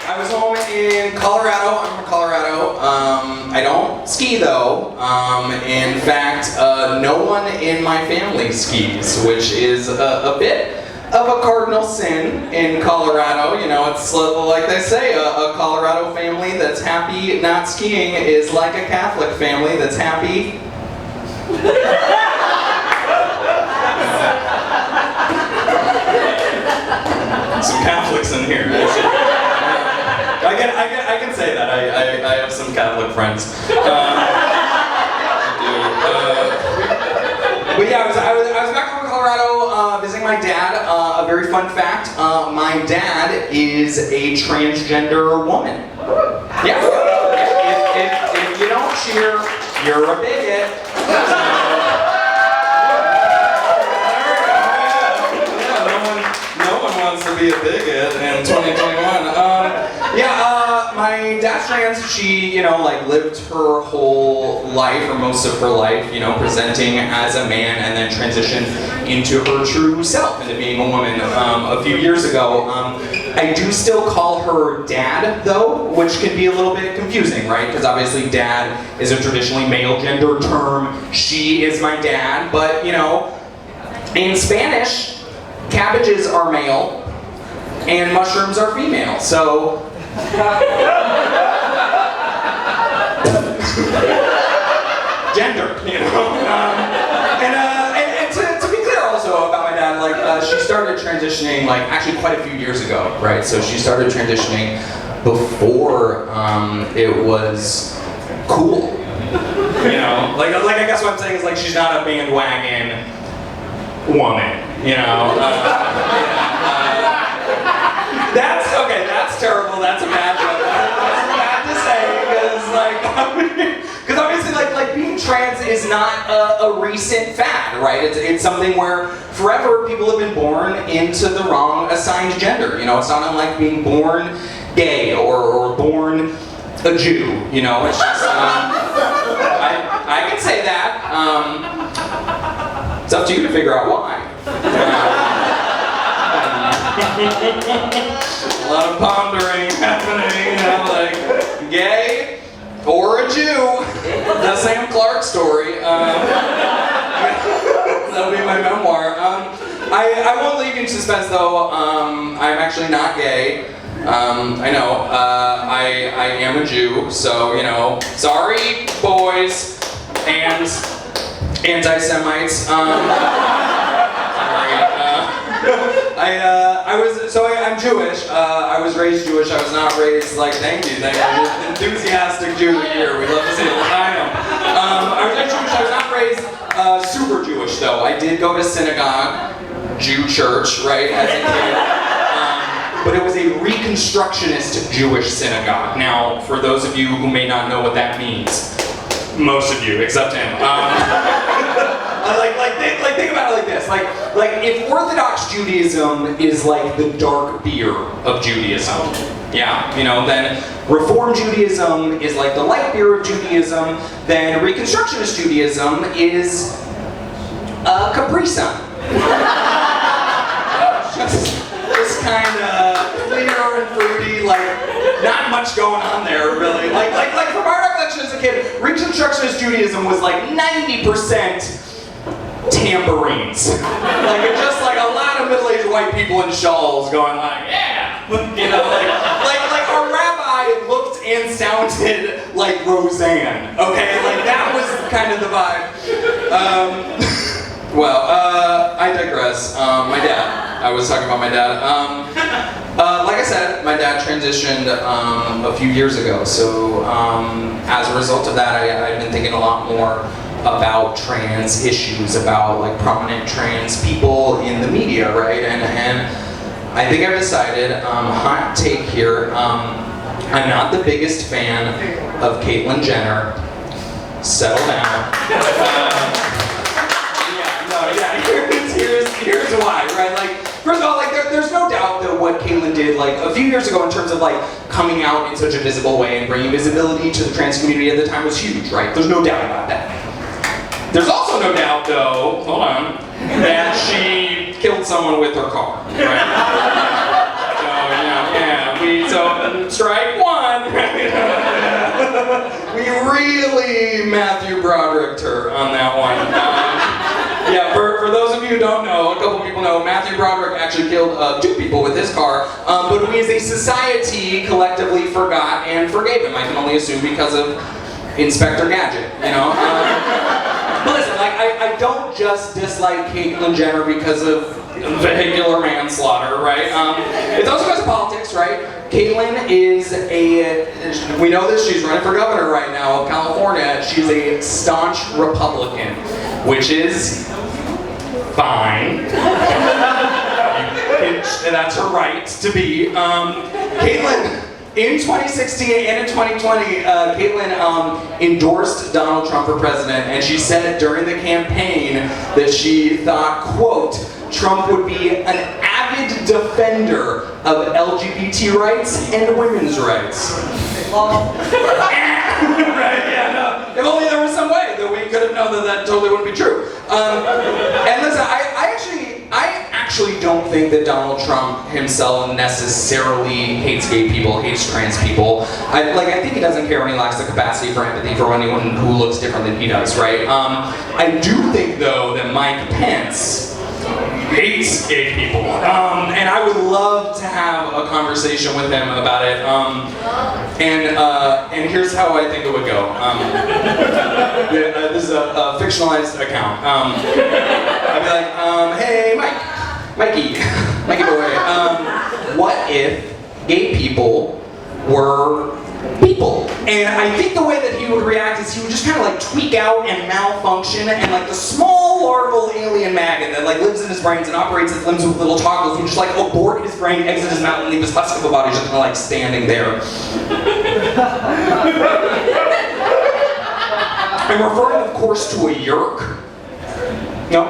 I was home in Colorado. I'm from Colorado. I don't ski though. In fact, no one in my family skis, which is a bit of a cardinal sin in Colorado. You know, it's like they say, a Colorado family that's happy not skiing is like a Catholic family that's happy. Some Catholics in here. I can say that. I have some Catholic friends. But yeah, I was back home in Colorado visiting my dad. A very fun fact: my dad is a transgender woman. Yeah. If you don't cheer, you're a bigot. To be a bigot in 2021. My dad's trans. She, like lived her whole life, or most of her life, presenting as a man, and then transitioned into her true self, into being a woman. A few years ago, I do still call her dad, though, which can be a little bit confusing, right? Because obviously, dad is a traditionally male gender term. She is my dad, but in Spanish, cabbages are male and mushrooms are female, so gender, and to be clear also about my dad, she started transitioning actually quite a few years ago, right? So she started transitioning before it was cool, I guess what I'm saying is she's not a bandwagon woman. That's terrible. That's a bad joke. That's bad to say because obviously being trans is not a recent fad, right? It's something where forever people have been born into the wrong assigned gender. It's not unlike being born gay or born a Jew. It's just I can say that. It's up to you to figure out why. A lot of pondering happening, gay or a Jew. The Sam Clark story. That'll be my memoir. I won't leave you in suspense though. I'm actually not gay. I know. I am a Jew, so sorry, boys and anti-Semites. I'm Jewish. I was raised Jewish. I was not raised thank you. Enthusiastic Jew of the year. We love to say L'chaim. I was raised Jewish. I was not raised super Jewish though. I did go to synagogue, Jew church, right, as a kid. But it was a Reconstructionist Jewish synagogue. Now, for those of you who may not know what that means, most of you, except him. Think about it like this. If Orthodox Judaism is the dark beer of Judaism, yeah, then Reform Judaism is the light beer of Judaism, then Reconstructionist Judaism is Capri Sun. Just kind of clear and fruity, not much going on there, really. From our recollection as a kid, Reconstructionist Judaism was 90% tambourines. Just a lot of middle-aged white people in shawls going yeah! Our rabbi looked and sounded like Roseanne, okay? That was kind of the vibe. I digress. My dad. I was talking about my dad. Like I said, my dad transitioned a few years ago, so as a result of that, I've been thinking a lot more about trans issues, about prominent trans people in the media, right? And I think I've decided, hot take here, I'm not the biggest fan of Caitlyn Jenner. Settle down. Here's why, right? First of all, there's no doubt that what Caitlyn did, a few years ago in terms of, coming out in such a visible way and bringing visibility to the trans community at the time was huge, right? There's no doubt about that. There's also no doubt, though, hold on, that she killed someone with her car, right? So strike one. We really Matthew Brodericked her on that one. Yeah, for those of you who don't know, a couple people know, Matthew Broderick actually killed 2 people with his car, but we as a society collectively forgot and forgave him. I can only assume because of Inspector Gadget, you know? But listen, like, I don't just dislike Caitlyn Jenner because of vehicular manslaughter, right? It's also because of politics, right? Caitlyn is we know this, she's running for governor right now of California. She's a staunch Republican, which is fine. That's her right to be. Caitlyn, in 2016 and in 2020, Caitlyn endorsed Donald Trump for president, and she said during the campaign that she thought, quote, Trump would be an avid defender of LGBT rights and women's rights. Right, yeah, no. If only there was some way that we could have known that totally wouldn't be true. And listen, I actually don't think that Donald Trump himself necessarily hates gay people, hates trans people. I think he doesn't care when he lacks the capacity for empathy for anyone who looks different than he does, right? I do think, though, that Mike Pence hates gay people, and I would love to have a conversation with him about it. And here's how I think it would go. This is a fictionalized account. I'd be like, hey, Mikey boy, what if gay people were people? And I think the way that he would react is he would just kind of like tweak out and malfunction, and like the small larval alien maggot that like lives in his brains and operates his limbs with little toggles would just like abort his brain, exit his mouth, and leave his husk of a body just kind of like standing there. I'm referring, of course, to a yerk. No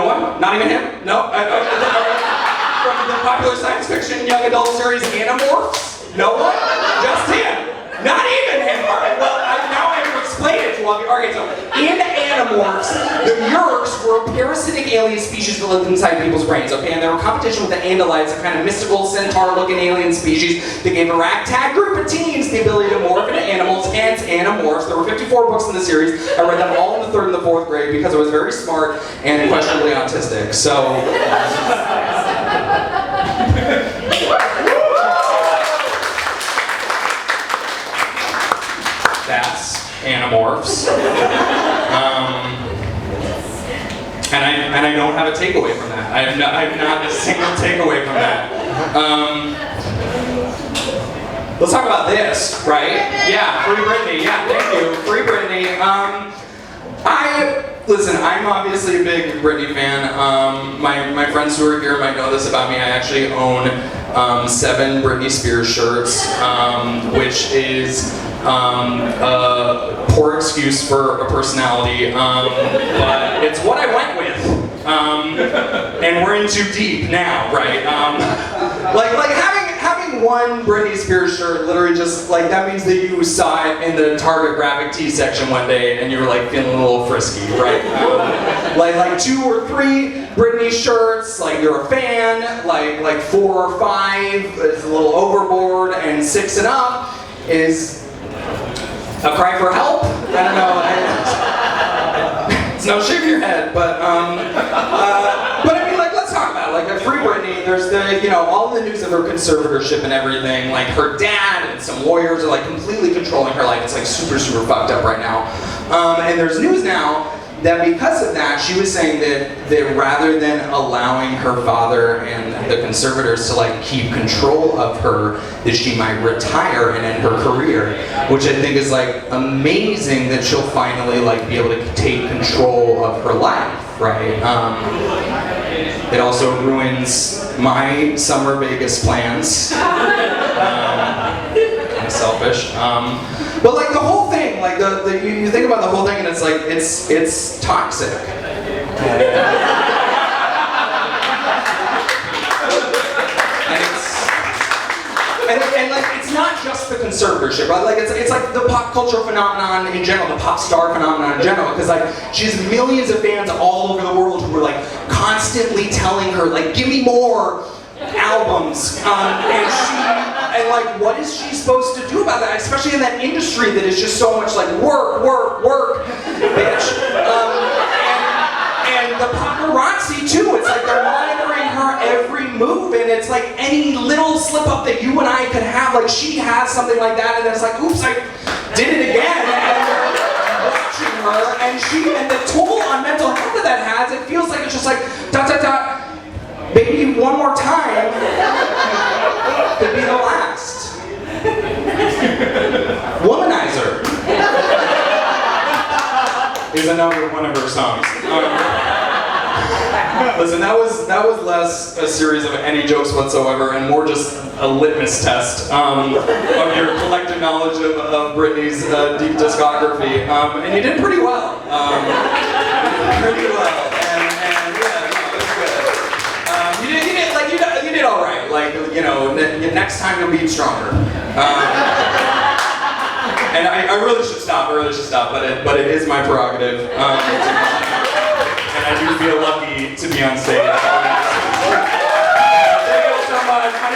one? Not even him? No? From the popular science fiction young adult series Animorphs? No one? Just him? Not even him. All right, well, now I have to explain it to all of you. Okay, so in Animorphs, the Yeerks were a parasitic alien species that lived inside people's brains, okay? And they were competition with the Andalites, a kind of mystical centaur-looking alien species that gave a ragtag group of teens the ability to morph into animals, hence Animorphs. There were 54 books in the series. I read them all in the 3rd and the 4th grade because I was very smart and questionably autistic, so... That's Animorphs. And I don't have a takeaway from that. I have not a single takeaway from that. Let's talk about this, right? Yeah, Free Britney. Yeah, thank you. Free Britney. Listen, I'm obviously a big Britney fan. My friends who are here might know this about me. I actually own 7 Britney Spears shirts, which is a poor excuse for a personality, but it's what I went with. And we're in too deep now, right? Like having one Britney Spears shirt literally just like that means that you saw it in the Target graphic tee section one day and you were like feeling a little frisky, right? Like 2 or 3 Britney shirts, like you're a fan. Like 4 or 5 is a little overboard, and 6 and up is a cry for help. I don't know. It's no shave your head, but I mean, like, let's talk about it. Like, Free Britney, there's all the news of her conservatorship and everything. Like, her dad and some lawyers are like completely controlling her life. It's like super, super fucked up right now. And there's news now that because of that, she was saying that rather than allowing her father and the conservators to like keep control of her, that she might retire and end her career, which I think is like amazing that she'll finally like be able to take control of her life, right? It also ruins my summer Vegas plans. Kind of selfish. But like the whole thing, like you think about the whole thing and it's like, it's toxic. And like, it's not just the conservatorship, right? Like, it's like the pop culture phenomenon in general, the pop star phenomenon in general, because like, she has millions of fans all over the world who are like constantly telling her, like, give me more albums, and And like, what is she supposed to do about that? Especially in that industry that is just so much like work, work, work, bitch. And the paparazzi too. It's like they're monitoring her every move, and it's like any little slip up that you and I could have. Like she has something like that, and it's like, oops, I did it again. And they're watching her, and the toll on mental health that has. It feels like it's just like dot dot dot. Baby, one more time could be the last. Womanizer is another one of her songs. Listen, that was less a series of any jokes whatsoever, and more just a litmus test of your collective knowledge of Britney's deep discography, and you did pretty well. Pretty well. You did all right. Like, you know, next time you'll be stronger. And I really should stop. But it is my prerogative. And I do feel lucky to be on stage. Thank you so much.